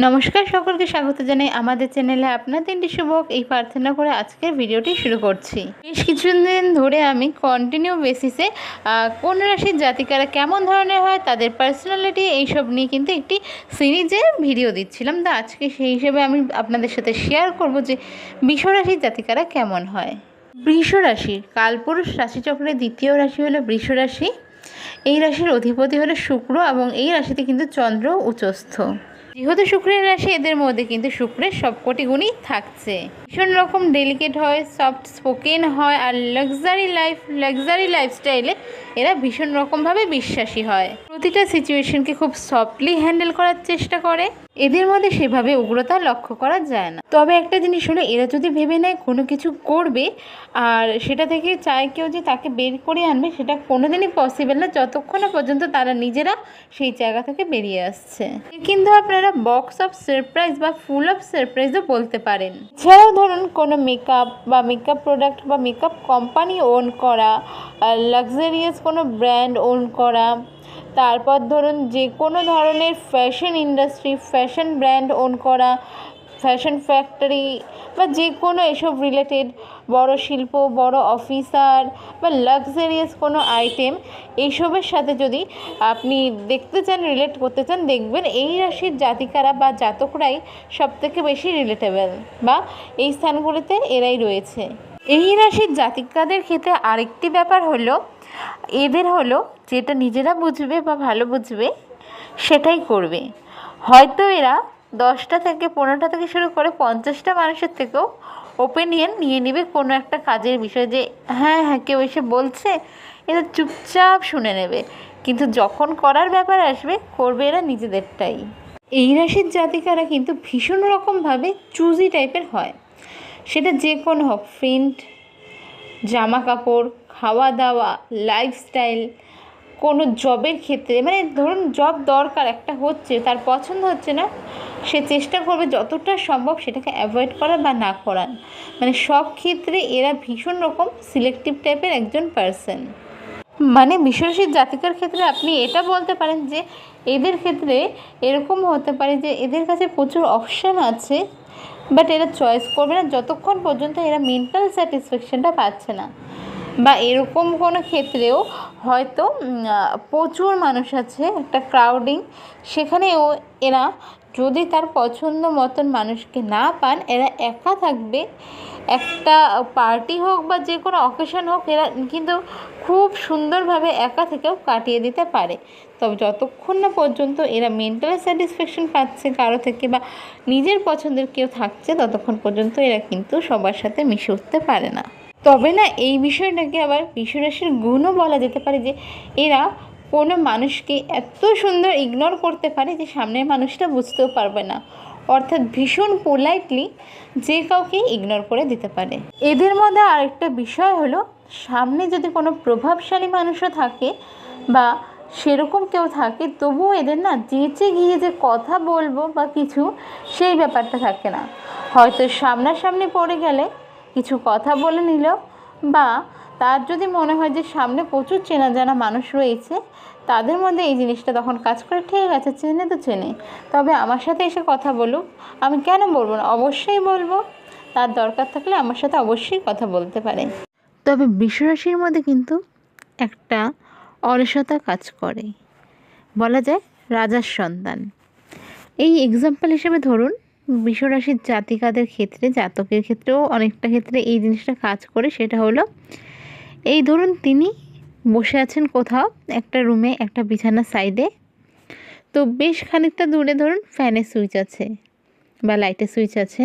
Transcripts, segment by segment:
নমস্কার, সকলকে স্বাগত জানাই আমাদের চ্যানেলে। আপনার দিনটি শুভ হোক এই প্রার্থনা করে আজকের ভিডিওটি শুরু করছি। বেশ কিছুদিন ধরে আমি কন্টিনিউ বেসিসে কোন রাশির জাতিকারা কেমন ধরনের হয়, তাদের পার্সোনালিটি, এইসব নিয়ে কিন্তু একটি সিরিজে ভিডিও দিচ্ছিলাম। তো আজকে সেই হিসেবে আমি আপনাদের সাথে শেয়ার করব যে বৃষ রাশির জাতিকারা কেমন হয়। বৃষ রাশি কালপুরুষ রাশিচক্রের দ্বিতীয় রাশি হলো বৃষ রাশি। এই রাশির অধিপতি হলো শুক্র এবং এই রাশিতে কিন্তু চন্দ্র উচ্চস্থ। যেহেতু শুক্রের রাশি, এদের মধ্যে কিন্তু শুক্রের সবকটি গুণই থাকছে। ভীষণ রকম ডেলিকেট হয়, সফট স্পোকেন হয়, আর লাক্সারি লাইফস্টাইলে এরা ভীষণ রকমভাবে বিশ্বাসী হয়। প্রতিটা সিচুয়েশনকে খুব সফটলি হ্যান্ডেল করার চেষ্টা করে। এদের মধ্যে সেভাবে উগ্রতা লক্ষ্য করা যায় না। তবে একটা জিনিস হলো, এরা যদি ভেবে নেয় কোনো কিছু করবে আর সেটা থেকে চায় কেউ যে তাকে বের করে আনবে, সেটা কোনোদিনই পসিবল না যতক্ষণ না পর্যন্ত তারা নিজেরা সেই জায়গা থেকে বেরিয়ে আসছে। কিন্তু আপনারা বক্স অফ সারপ্রাইজ বা ফুল অফ সারপ্রাইজও বলতে পারেন। এছাড়াও ধরুন কোনো মেকআপ বা মেকআপ প্রোডাক্ট বা মেকআপ কোম্পানি ওন করা, লাক্সারিয়াস কোনো ব্র্যান্ড ওন করা, তারপর ধরুন যে কোনো ধরনের fashion industry, fashion brand own করা, ফ্যাশন ফ্যাক্টরি বা যে কোনো এসব রিলেটেড বড় শিল্প, বড় অফিসার বা লাক্সারিয়াস কোনো আইটেম, এইসবের সাথে যদি আপনি দেখতে চান, রিলেট করতে চান, দেখবেন এই রাশির জাতিকারা বা জাতকরাই সবথেকে বেশি রিলেটেবল বা এই স্থানগুলিতে এরাই রয়েছে। এই রাশির জাতিকাদের ক্ষেত্রে আরেকটি ব্যাপার হলো, এদের হলো যেটা নিজেরা বুঝবে বা ভালো বুঝবে সেটাই করবে। হয়তো এরা 10টা থেকে 15টা থেকে শুরু করে 50টা মানুষের থেকেও ওপিনিয়ন নিয়ে নেবে কোনো একটা কাজের বিষয়ে, যে হ্যাঁ কেউ এসে বলছে, এরা চুপচাপ শুনে নেবে, কিন্তু যখন করার ব্যাপার আসবে করবে এরা নিজেদেরটাই। এই রাশির জাতিকারা কিন্তু ভীষণ রকমভাবে চুজি টাইপের হয়, সেটা যে কোনো হোক, ফ্রেন্ড, জামা কাপড়, খাওয়া দাওয়া, লাইফস্টাইল, কোনো জবের ক্ষেত্রে, মানে ধরুন জব দরকার, একটা হচ্ছে, তার পছন্দ হচ্ছে না, সে চেষ্টা করবে যতটা সম্ভব সেটাকে অ্যাভয়েড করা বা না করার। মানে সব ক্ষেত্রে এরা ভীষণ রকম সিলেক্টিভ টাইপের একজন পার্সন। মানে বৃষরাশির জাতিকার ক্ষেত্রে আপনি এটা বলতে পারেন যে এদের ক্ষেত্রে এরকম হতে পারে যে এদের কাছে প্রচুর অপশান আছে, বাট এরা চয়েস করবে না যতক্ষণ পর্যন্ত এরা মেন্টাল স্যাটিসফ্যাকশানটা পাচ্ছে না। বা এরকম কোনো ক্ষেত্রেও হয়তো প্রচুর মানুষ আছে, একটা ক্রাউডিং, সেখানেও এরা যদি তার পছন্দ মতন মানুষকে না পান, এরা একা থাকবে। একটা পার্টি হোক বা যে কোনো অকেশন হোক, এরা কিন্তু খুব সুন্দরভাবে একা থেকেও কাটিয়ে দিতে পারে। তবে যতক্ষণ না পর্যন্ত এরা মেন্টাল স্যাটিসফ্যাকশন পাচ্ছে কারো থেকে বা নিজের পছন্দের কেউ থাকছে, ততক্ষণ পর্যন্ত এরা কিন্তু সবার সাথে মিশে উঠতে পারে না। তবে না, এই বিষয়টাকে আবার বৃষরাশির গুণও বলা যেতে পারে, যে এরা কোনো মানুষকে এত সুন্দর ইগনোর করতে পারে যে সামনের মানুষটা বুঝতেও পারবে না, অর্থাৎ ভীষণ পোলাইটলি যে কাউকে ইগনোর করে দিতে পারে। এদের মধ্যে আরেকটা বিষয় হলো, সামনে যদি কোনো প্রভাবশালী মানুষও থাকে বা সেরকম কেউ থাকে, তবুও এদের না যেচে গিয়ে যে কথা বলবো বা কিছু, সেই ব্যাপারটা থাকে না। হয়তো সামনাসামনি পড়ে গেলে কিছু কথা বলে নিল, বা তার যদি মনে হয় যে সামনে প্রচুর চেনা জানা মানুষ রয়েছে, তাদের মধ্যে এই জিনিসটা তখন কাজ করে, ঠিক আছে চেনে তো চেনে, তবে আমার সাথে এসে কথা বলুক, আমি কেন বলবো না, অবশ্যই বলবো, তার দরকার থাকলে আমার সাথে অবশ্যই কথা বলতে পারে। তবে বৃষরাশির মধ্যে কিন্তু একটা অলসতা কাজ করে, বলা যায় রাজার সন্তান। এই এক্সাম্পল হিসেবে ধরুন বৃষরাশির জাতিকাদের ক্ষেত্রে, জাতকের ক্ষেত্রেও অনেকটা ক্ষেত্রে এই জিনিসটা কাজ করে। সেটা হলো, এই ধরুন তিনি বসে আছেন কোথাও একটা রুমে, একটা বিছানার সাইডে, তো বেশ খানিকটা দূরে ধরুন ফ্যানের সুইচ আছে বা লাইটের সুইচ আছে,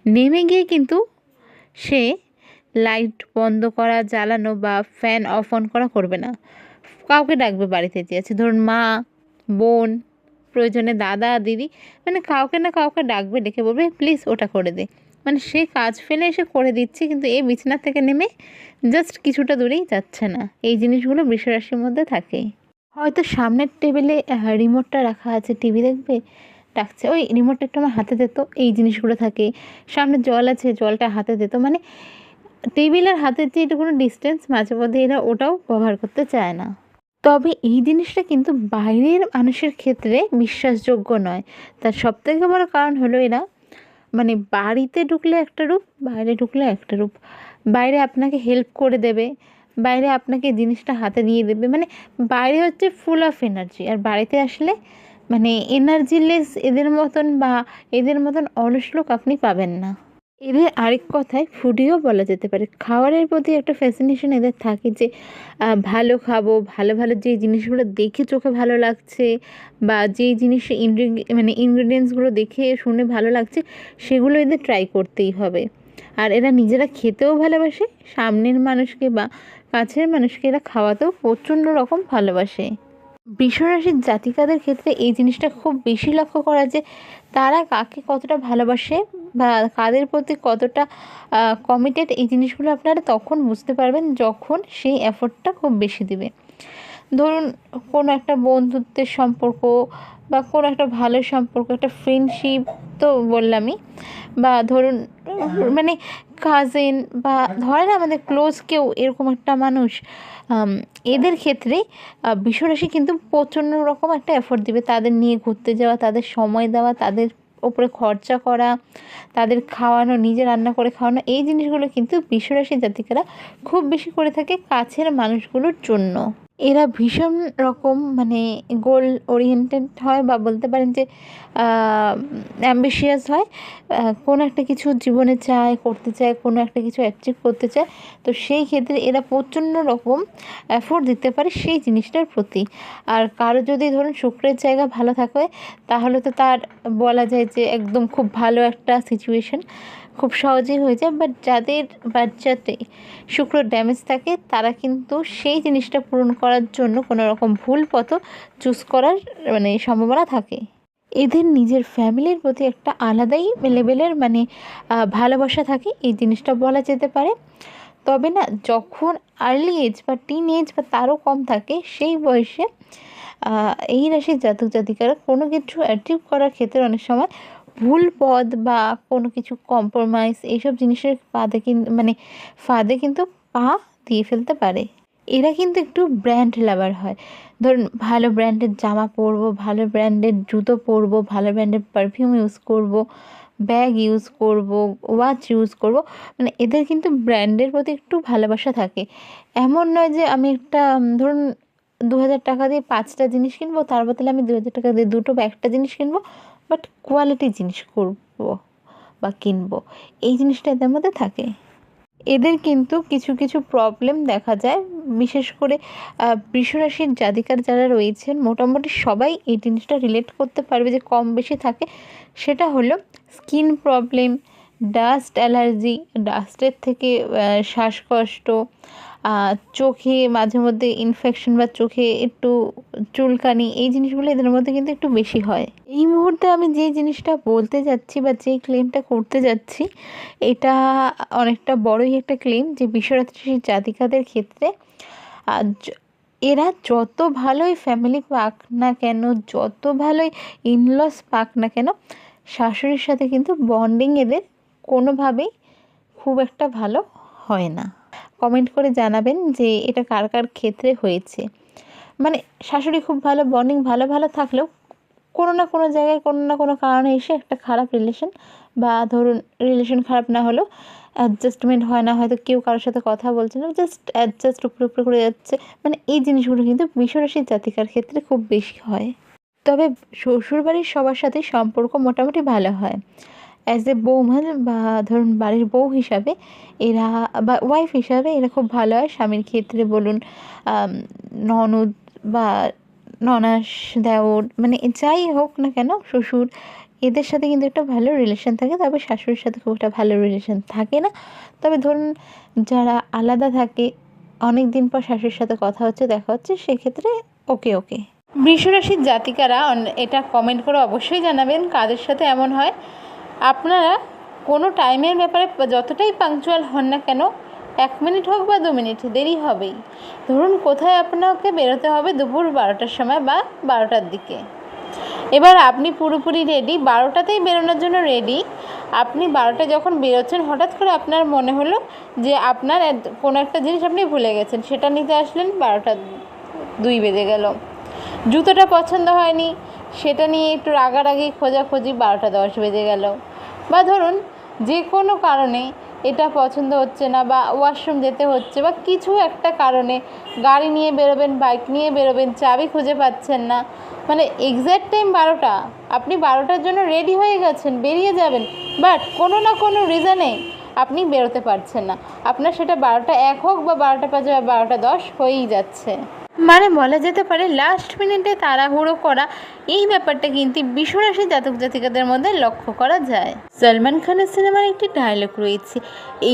নেমে গিয়ে কিন্তু সে লাইট বন্ধ করা, জ্বালানো বা ফ্যান অফ অন করা করবে না। কাউকে ডাকবে, বাড়িতে যে আছে ধরুন মা, বোন, প্রয়োজনে দাদা, দিদি, মানে কাউকে না কাউকে ডাকবে, ডেকে বলবে প্লিজ ওটা করে দে। মানে সে কাজ ফেলে এসে করে দিচ্ছে, কিন্তু এই বিছানা থেকে নেমে জাস্ট কিছুটা দূরেই যাচ্ছে না। এই জিনিসগুলো বৃষরাশির মধ্যে থাকে। হয়তো সামনের টেবিলে রিমোটটা রাখা আছে, টিভি দেখবে, ডাকছে ওই রিমোটটা একটু আমার হাতে দিত, এই জিনিসগুলো থাকে। সামনে জল আছে, জলটা হাতে দিত, মানে টেবিল আর হাতের যে এটুকুনো ডিস্টেন্স, মাঝে মধ্যে এরা ওটাও ব্যবহার করতে চায় না। তবে এই জিনিসটা কিন্তু বাইরের মানুষের ক্ষেত্রে বিশ্বাসযোগ্য নয়। তার সবথেকে বড় কারণ হলো এরা মানে বাড়িতে ঢুকলে একটা রূপ, বাইরে ঢুকলে একটা রূপ। বাইরে আপনাকে হেল্প করে দেবে, বাইরে আপনাকে জিনিসটা হাতে দিয়ে দেবে, মানে বাইরে হচ্ছে ফুল অফ এনার্জি, আর বাড়িতে আসলে মানে এনার্জিলেস এদের মতন বা এদের মতন অলস লোক আপনি পাবেন না। এদের আরেক কথায় ফুডিও বলা যেতে পারে। খাবারের প্রতি একটা ফ্যাসিনেশন এদের থাকে যে ভালো খাবো, ভালো ভালো যেই জিনিসগুলো দেখে চোখে ভালো লাগছে বা যেই জিনিস মানে ইনগ্রিডিয়েন্টসগুলো দেখে শুনে ভালো লাগছে সেগুলো এদের ট্রাই করতেই হবে। আর এরা নিজেরা খেতেও ভালোবাসে, সামনের মানুষকে বা কাছের মানুষকে এরা খাওয়াতেও প্রচণ্ড রকম ভালোবাসে। বৃষরাশির জাতিকাদের ক্ষেত্রে এই জিনিসটা খুব বেশি লক্ষ্য করা যে তারা কাকে কতটা ভালোবাসে বা কাদের প্রতি কতটা কমিটেড, এই জিনিসগুলো আপনারা তখন বুঝতে পারবেন যখন সেই এফোর্টটা খুব বেশি দিবে। ধরুন কোনো একটা বন্ধুত্বের সম্পর্ক বা কোনো একটা ভালো সম্পর্ক, একটা ফ্রেন্ডশিপ তো বললামই, বা ধরুন মানে কাজিন বা ধরেন আমাদের ক্লোজ কেউ এরকম একটা মানুষ, এদের ক্ষেত্রে বৃষরাশি কিন্তু প্রচণ্ড রকম একটা এফোর্ট দিবে তাদের নিয়ে ঘুরতে যাওয়া, তাদের সময় দেওয়া, তাদের ওপরে খরচা করা, তাদের খাওয়ানো, নিজে রান্না করে খাওয়ানো, এই জিনিসগুলো কিন্তু বৃষরাশি জাতিকারা খুব বেশি করে থাকে কাছের মানুষগুলোর জন্য। এরা ভীষণ রকম মানে গোল ওরিয়েন্টেড হয় বা বলতে পারেন যে অ্যাম্বিশিয়াস হয়। কোনো একটা কিছু জীবনে চায়, করতে চায়, কোনো একটা কিছু অ্যাচিভ করতে চায়, তো সেই ক্ষেত্রে এরা প্রচণ্ড রকম এফোর্ট দিতে পারে সেই জিনিসটার প্রতি। আর কারো যদি ধরুন শুক্রের জায়গা ভালো থাকে তাহলে তো তার বলা যায় যে একদম খুব ভালো একটা সিচুয়েশন খুব সহজেই হয়ে যায়। বাট যাদের বাচ্চাতে শুক্র ড্যামেজ থাকে তারা কিন্তু সেই জিনিসটা পূরণ করার জন্য কোনো রকম ভুল পথ চুজ করার মানে সম্ভাবনা থাকে। এদের নিজের ফ্যামিলির প্রতি একটা আলাদাই লেভেলের মানে ভালোবাসা থাকে, এই জিনিসটা বলা যেতে পারে। তবে না যখন আর্লি এজ বা টিন এজ বা তারও কম থাকে সেই বয়সে এই রাশির জাতক জাতিকারা কোনো কিছু অ্যাচিভ করার ক্ষেত্রে অনেক সময় ভুল পথ বা কোনো কিছু কম্প্রোমাইজ এইসব জিনিসের ফাঁদে কিন্তু পা দিয়ে ফেলতে পারে। এরা কিন্তু একটু ব্র্যান্ড লাভার হয়। ধরুন ভালো ব্র্যান্ডের জামা পরবো, ভালো ব্র্যান্ডের জুতো পরবো, ভালো ব্র্যান্ডের পারফিউম ইউজ করব, ব্যাগ ইউজ করব, ওয়াচ ইউজ করব, মানে এদের কিন্তু ব্র্যান্ডের প্রতি একটু ভালোবাসা থাকে। এমন নয় যে আমি একটা ধরুন 2000 টাকা দিয়ে 5টা জিনিস কিনবো, তার বদলে আমি 2000 টাকা দিয়ে 2টো বা একটা জিনিস কিনবো, বাট কোয়ালিটি জিনিস করবো বা কিনবো, এই জিনিসটা এদের মধ্যে থাকে। এদের কিন্তু কিছু কিছু প্রবলেম দেখা যায়, বিশেষ করে বৃষরাশির জাতিকার যারা রয়েছেন মোটামুটি সবাই এই জিনিসটা রিলেট করতে পারবে যে কম বেশি থাকে। সেটা হলো স্কিন প্রবলেম, ডাস্ট অ্যালার্জি, ডাস্টের থেকে শ্বাসকষ্ট, চোখে মাঝে মধ্যে ইনফেকশন বা চোখে একটু চুলকানি, এই জিনিসগুলো এদের মধ্যে কিন্তু একটু বেশি হয়। এই মুহূর্তে আমি যে জিনিসটা বলতে যাচ্ছি বা যেই ক্লেমটা করতে যাচ্ছি এটা অনেকটা বড়ই একটা ক্লেম যে বৃষরাশির জাতিকাদের ক্ষেত্রে এরা যত ভালোই ফ্যামিলি পাক না কেন, যত ভালোই ইনলস পাক না কেন, শাশুড়ির সাথে কিন্তু বন্ডিং এদের কোনোভাবেই খুব একটা ভালো হয় না। কমেন্ট করে জানাবেন যে এটা কার কার ক্ষেত্রে হয়েছে। মানে শাশুড়ি খুব ভালো বন্ডিং ভালো থাকলেও কোনো না কোনো জায়গায় কোনো না কোনো কারণে এসে একটা খারাপ রিলেশন বা ধরুন রিলেশন খারাপ না হলেও অ্যাডজাস্টমেন্ট হয় না, হয়তো কেউ কারোর সাথে কথা বলছে না, জাস্ট অ্যাডজাস্ট উপরে করে যাচ্ছে, মানে এই জিনিসগুলো কিন্তু বৃষরাশির জাতিকার ক্ষেত্রে খুব বেশি হয়। তবে শ্বশুরবাড়ির সবার সাথে সম্পর্ক মোটামুটি ভালো হয়। অ্যাজ এ বৌমা বা ধরুন বাড়ির বউ হিসাবে এরা বা ওয়াইফ হিসাবে এরা খুব ভালো হয়। স্বামীর ক্ষেত্রে বলুন, ননদ বা ননাস, দেওর, মানে যাই হোক না কেন, শ্বশুর, এদের সাথে কিন্তু একটা ভালো রিলেশন থাকে। তবে শাশুড়ির সাথে খুব একটা ভালো রিলেশন থাকে না। তবে ধরুন যারা আলাদা থাকে, অনেক দিন পর শাশুড়ির সাথে কথা হচ্ছে, দেখা হচ্ছে, সেক্ষেত্রে ওকে। বৃষরাশির জাতিকারা এটা কমেন্ট করে অবশ্যই জানাবেন কাদের সাথে এমন হয়। আপনারা কোনো টাইমের ব্যাপারে যতটাই পাংচুয়াল হন না কেন, 1 মিনিট হোক বা 2 মিনিট দেরি হবেই। ধরুন কোথায় আপনাকে বেরোতে হবে দুপুর 12টার সময় বা 12টার দিকে, এবার আপনি পুরোপুরি রেডি, 12টাতেই বেরোনোর জন্য রেডি। আপনি 12টায় যখন বেরোচ্ছেন হঠাৎ করে আপনার মনে হলো যে আপনার কোনো একটা জিনিস আপনি ভুলে গেছেন, সেটা নিতে আসলেন 12টার 2 বেজে গেল। জুতোটা পছন্দ হয়নি, সেটা নিয়ে একটু রাগারাগি খোঁজাখুঁজি 12টা 10 বেজে গেল। বা ধরুন যে কোনো কারণে এটা পছন্দ হচ্ছে না, বা ওয়াশরুম যেতে হচ্ছে, বা কিছু একটা কারণে গাড়ি নিয়ে বেরোবেন, বাইক নিয়ে বেরোবেন, চাবি খুঁজে পাচ্ছেন না, মানে এক্স্যাক্ট টাইম 12টা, আপনি 12টার জন্য রেডি হয়ে গেছেন, বেরিয়ে যাবেন, বাট কোনো না কোনো রিজনে আপনি বেরোতে পারছেন না। আপনার সেটা 12টা 1 হোক বা 12টা 5 বা 12টা 10 হয়েই যাচ্ছে। মানে বলা যেতে পারে লাস্ট মিনিটে তাড়াহুড়ো করা, এই ব্যাপারটা কিন্তু বিশ্বরাশি জাতক জাতিকাদের মধ্যে লক্ষ্য করা যায়। সলমান খানের সিনেমার একটি ডায়লগ রয়েছে,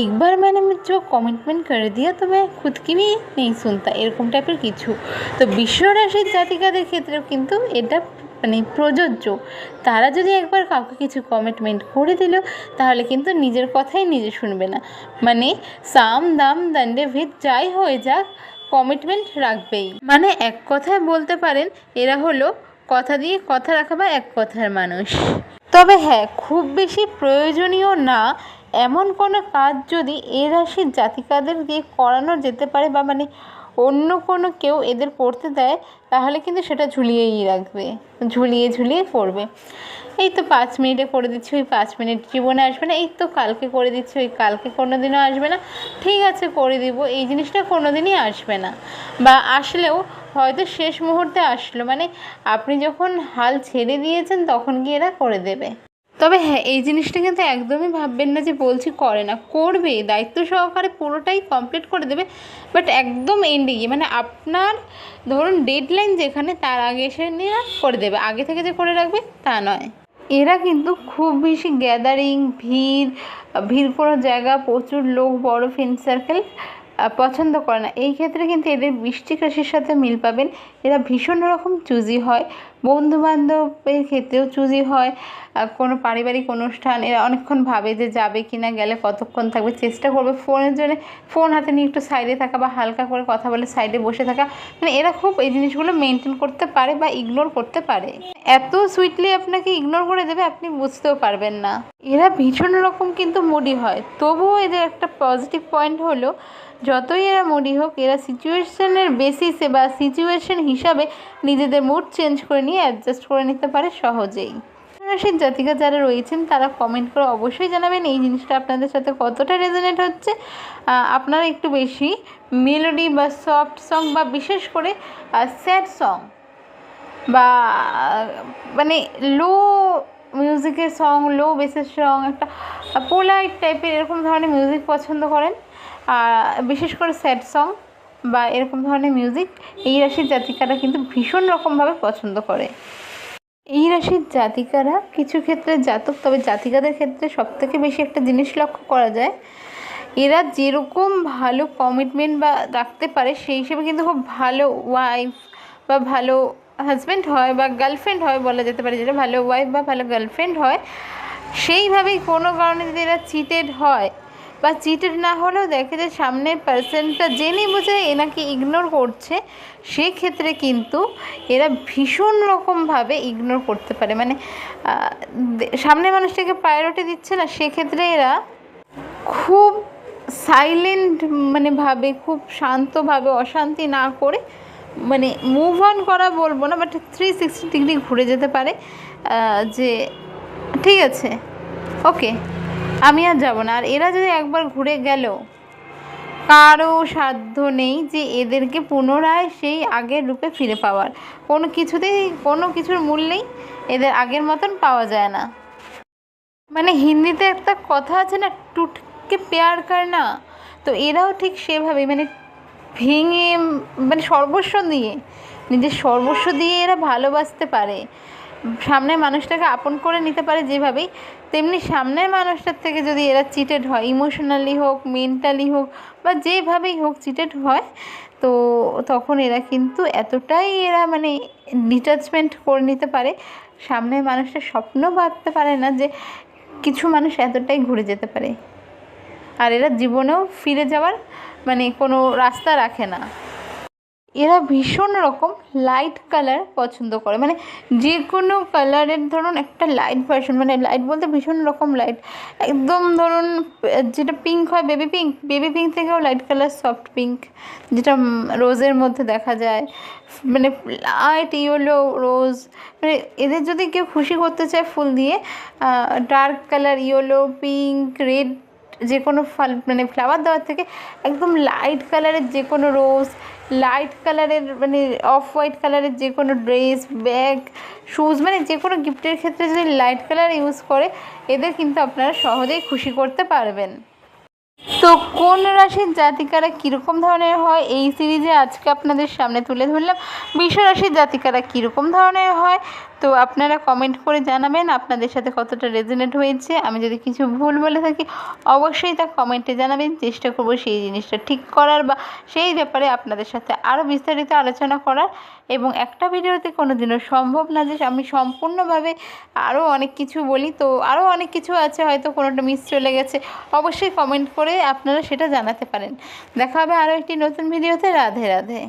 একবার मैंने जो कमिटमेंट कर दिया तो मैं खुद की भी नहीं सुनता, এরকম টাইপের কিছু। তো বিশ্বরাশির জাতিকাদের ক্ষেত্রেও কিন্তু এটা মানে প্রযোজ্য। তারা যদি একবার কাউকে কিছু কমিটমেন্ট করে দিল, তাহলে কিন্তু নিজের কথাই নিজে শুনবে না, মানে সাম দাম দণ্ডে ভেদ যাই হয়ে যাক কমিটমেন্ট রাখবেই। মানে এক কথায় বলতে পারেন এরা হলো কথা দিয়ে কথা রাখা বা এক কথার মানুষ। তবে হ্যাঁ, খুব বেশি প্রয়োজনীয় না এমন কোনো কাজ যদি এ রাশির জাতিকাদের দিয়ে করানো যেতে পারে, বা মানে অন্য কোনো কেউ এদের করতে দেয়, তাহলে কিন্তু সেটা ঝুলিয়েই রাখবে, ঝুলিয়ে ঝুলিয়ে করবে। এই তো 5 মিনিটে করে দিচ্ছি, ওই 5 মিনিট জীবনে আসবে না, এই তো কালকে করে দিচ্ছি, ওই কালকে কোনো দিনও আসবে না, ঠিক আছে করে দিব, এই জিনিসটা কোনো দিনই আসবে না। বা আসলেও হয়তো শেষ মুহূর্তে আসলো, মানে আপনি যখন হাল ছেড়ে দিয়েছেন তখন গিয়ে এরা করে দেবে। তবে হ্যাঁ, এই জিনিসটা কিন্তু একদমই ভাববেন না যে বলছি করে না, করবে, দায়িত্ব সহকারে পুরোটাই কমপ্লিট করে দেবে, বাট একদম এন্ডে গিয়ে, মানে আপনার ধরুন ডেডলাইন যেখানে, তার আগে এসে নিয়ে করে দেবে, আগে থেকে যে করে রাখবে তা নয়। এরা কিন্তু খুব বেশি গ্যাদারিং, ভিড় কোনো জায়গা, প্রচুর লোক, বড় ফ্রেন্ড সার্কেল পছন্দ করে না। এই ক্ষেত্রে কিন্তু এদের বৃশ্চিক রাশির সাথে মিল পাবেন। এরা ভীষণ রকম চুজি হয়, বন্ধুবান্ধবের ক্ষেত্রেও চুজি হয়। কোনো পারিবারিক অনুষ্ঠান এরা অনেকক্ষণ ভাবে যে যাবে কি না, গেলে কতক্ষণ থাকবে, চেষ্টা করবে ফোনের জন্য, ফোন হাতে নিয়ে একটু সাইডে থাকা বা হালকা করে কথা বলে সাইডে বসে থাকা, মানে এরা খুব এই জিনিসগুলো মেনটেন করতে পারে বা ইগনোর করতে পারে। এত সুইটলি আপনাকে ইগনোর করে দেবে আপনি বুঝতেও পারবেন না। এরা ভীষণ রকম কিন্তু মুডি হয়, তবুও এদের একটা পজিটিভ পয়েন্ট হলো, যতই এরা মুডি হোক, এরা সিচুয়েশনের বেসিসে বা সিচুয়েশন হিসাবে নিজেদের মুড চেঞ্জ করে নিয়ে অ্যাডজাস্ট করে নিতে পারে সহজেই। রাশির জাতিকা যারা রয়েছেন তারা কমেন্ট করে অবশ্যই জানাবেন এই জিনিসটা আপনাদের সাথে কতটা রেজোনেট হচ্ছে। আপনারা একটু বেশি মেলোডি বা সফট সং বা বিশেষ করে স্যাড সং বা মানে লো মিউজিকের সং, লো বেসের সং, একটা পোলাইট টাইপের এরকম ধরনের মিউজিক পছন্দ করেন, বিশেষ করে স্যাড সং বা এরকম ধরনের মিউজিক এই রাশির জাতিকারা কিন্তু ভীষণ রকমভাবে পছন্দ করে। এই রাশির জাতিকারা কিছু ক্ষেত্রে জাতক, তবে জাতিকাদের ক্ষেত্রে সবথেকে বেশি একটা জিনিস লক্ষ্য করা যায়, এরা যেরকম ভালো কমিটমেন্ট বা রাখতে পারে সেই হিসেবে কিন্তু খুব ভালো ওয়াইফ বা ভালো হাজব্যান্ড হয় বা গার্লফ্রেন্ড হয় বলা যেতে পারে, যেটা ভালো ওয়াইফ বা ভালো গার্লফ্রেন্ড হয়। সেইভাবেই কোনো কারণে যদি এরা চিটেড হয় বা চিটেড না হলেও দেখে যে সামনের পার্সনটা জেনে বুঝে এনাকে ইগনোর করছে, সেক্ষেত্রে কিন্তু এরা ভীষণ রকমভাবে ইগনোর করতে পারে, মানে সামনের মানুষটাকে প্রায়োরিটি দিচ্ছে না, সেক্ষেত্রে এরা খুব সাইলেন্ট মানে ভাবে, খুব শান্তভাবে, অশান্তি না করে, মানে মুভ অন করা বলবো না, বাট 360 ডিগ্রি ঘুরে যেতে পারে, যে ঠিক আছে ওকে আমি আর যাবো না। আর এরা যদি একবার ঘুরে গেল, কারো সাধ্য নেই যে এদেরকে পুনরায় সেই আগের রূপে ফিরে পাওয়ার, কোনো কিছুতেই কোনো কিছুর মূল্যেই এদের আগের মতন পাওয়া যায় না। মানে হিন্দিতে একটা কথা আছে না, টুটকে প্যার করনা, তো এরাও ঠিক সেভাবেই, মানে ভেঙে, মানে সর্বস্ব দিয়ে, নিজের সর্বস্ব দিয়ে এরা ভালোবাসতে পারে, সামনের মানুষটাকে আপন করে নিতে পারে যেভাবেই, তেমনি সামনের মানুষটার থেকে যদি এরা চিটেড হয়, ইমোশনালি হোক, মেন্টালি হোক বা যেভাবেই হোক চিটেড হয়, তো তখন এরা কিন্তু এতটাই এরা মানে ডিটাচমেন্ট করে নিতে পারে, সামনের মানুষটা স্বপ্ন ভাবতে পারে না যে কিছু মানুষ এতটাই ঘুরে যেতে পারে। আর এরা জীবনেও ফিরে যাওয়ার মানে কোনো রাস্তা রাখে না। এরা ভীষণ রকম লাইট কালার পছন্দ করে, মানে যে কোনো কালারের ধরুন একটা লাইট ভার্সন, মানে লাইট বলতে ভীষণ রকম লাইট, একদম ধরুন যেটা পিঙ্ক হয় বেবি পিঙ্ক থেকেও লাইট কালার সফট পিঙ্ক, যেটা রোজের মধ্যে দেখা যায়, মানে লাইট ইয়েলো রোজ, মানে এদের যদি কেউ খুশি করতে চায় ফুল দিয়ে dark colour yellow pink red যে কোনো মানে ফ্লাওয়ার দেওয়ার থেকে একদম লাইট কালারের যে কোনো রোজ, লাইট কালারের মানে অফ হোয়াইট কালারের যে কোনো ড্রেস ব্যাগ শুজ, মানে যে কোনো গিফটের ক্ষেত্রে যদি লাইট কালার ইউজ করে এদের কিন্তু আপনারা সহজেই খুশি করতে পারবেন। তো কোন রাশির জাতিকারা কীরকম ধরনের হয় এই সিরিজে আজকে আপনাদের সামনে তুলে ধরলাম। বৃষ রাশির জাতিকারা কীরকম ধরনের হয় তো আপনারা কমেন্ট করে জানাবেন আপনাদের সাথে কতটা রেজোনেট হয়েছে। আমি যদি কিছু ভুল বলে থাকি অবশ্যই তা কমেন্টে জানাবেন, চেষ্টা করব সেই জিনিসটা ঠিক করার বা সেই ব্যাপারে আপনাদের সাথে আরও বিস্তারিত আলোচনা করার। এবং একটা ভিডিওতে কোনো দিনও সম্ভব না যে আমি সম্পূর্ণভাবে আরও অনেক কিছু বলি, তো আরও অনেক কিছু আছে হয়তো কোনোটা মিস চলে গেছে, অবশ্যই কমেন্ট করে আপনারা সেটা জানাতে পারেন। দেখা হবে আরও একটি নতুন ভিডিওতে। রাধে রাধে।